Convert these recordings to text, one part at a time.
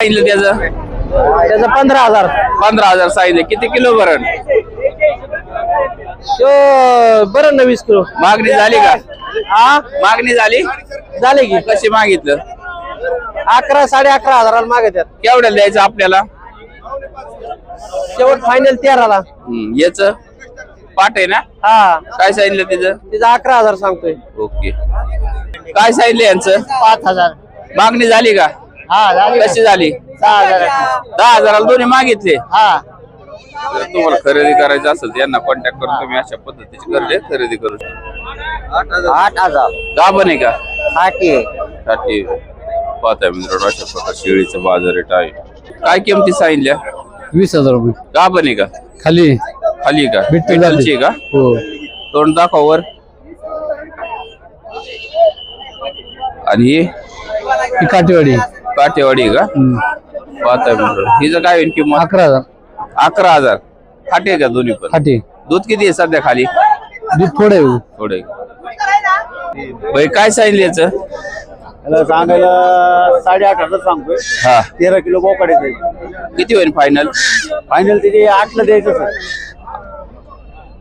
सांगितलं त्याचं त्याचं 15,000. 15,000 सांगितलं. किती किलो भरण? बरं ना 20 किलो. मागणी झाली का? हा मागणी झाली झाले की कशी मागितलं? 11-11,500 मागतात. केवढ्याला द्यायचं आपल्याला? शेवट फायनल 13ला. याच पाट आहे ना? हा काय सांगितलं तिचं? तिचं 11,000 सांगतोय. ओके. काय सांगितलं यांचं? 5,000. मागणी झाली का? हा झाली. कशी झाली? 6,000. 10,000 दोन्ही मागितले. हा जर तुम्हाला खरेदी करायचं असेल तर यांना कॉन्टॅक्ट करून तुम्ही अशा पद्धतीची खरेदी करू शकता. 8,000. गाभण आहे का? 8 साठी पाहताय मित्रांनो, अशा प्रकार शेळीचं बाजार रेट आहे. काय किमती सांगितल्या? 20,000 रुपये. गाभण आहे का? खाली खाली का? बिट्टी बिट्टलची आहे का? हो. तोंड दाखव वर. आणि ही काटेवाडी काठेवाडी आहे का? पाहताय मित्रांनो, हिचं काय होईल किंमत? 11,000. 11,000. खाटे का दोन्ही पण? खाटी दूध किती आहे सध्या खाली? दूध थोडं आहे. थोडे. भाई काय सांगितलं याचं? त्याला सांगायला 8,500 सांगतोय. हा 13 किलो बोकडे. किती होईल फायनल? फायनल तिथे 8ला द्यायचं सर.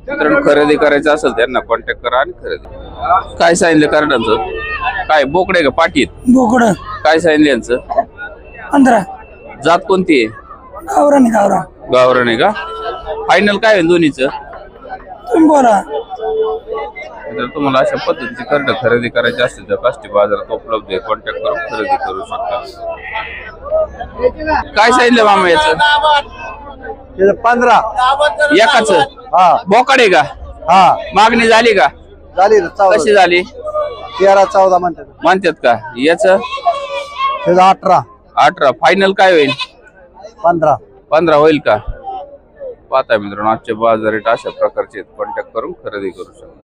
मित्रांनो, खरेदी करायचं असेल त्यांना कॉन्टॅक्ट करा आणि खरेदी. काय सांगितलं करडांचं? काय बोकडे का पाटीत? बोकड काय सांगितलं यांचं? 15. जात कोणती आहे? गावरान गावरान. गावरान आहे का? फायनल काय होईल दोन्हीचं? तुम्ही बोला. जर तुम्हाला अशा पद्धतीची करडं खरेदी करायची असेल तर काष्टी बाजारात उपलब्ध आहे. कॉन्टॅक्ट करून खरेदी करू शकता. काय सांगितलं मामा याचं? 15. एकाच हा बोकड आहे का? हा मागणी झाली का? झाली. कशी झाली 13-14 म्हणतात. म्हणतात का? याच त्याचं 18. 18. फायनल काय होईल? 15. 15 होईल का? पाहता मित्रांनो, आजचे बाजार रेट अशा प्रकारचे कॉन्टॅक्ट करून खरेदी करू शकता.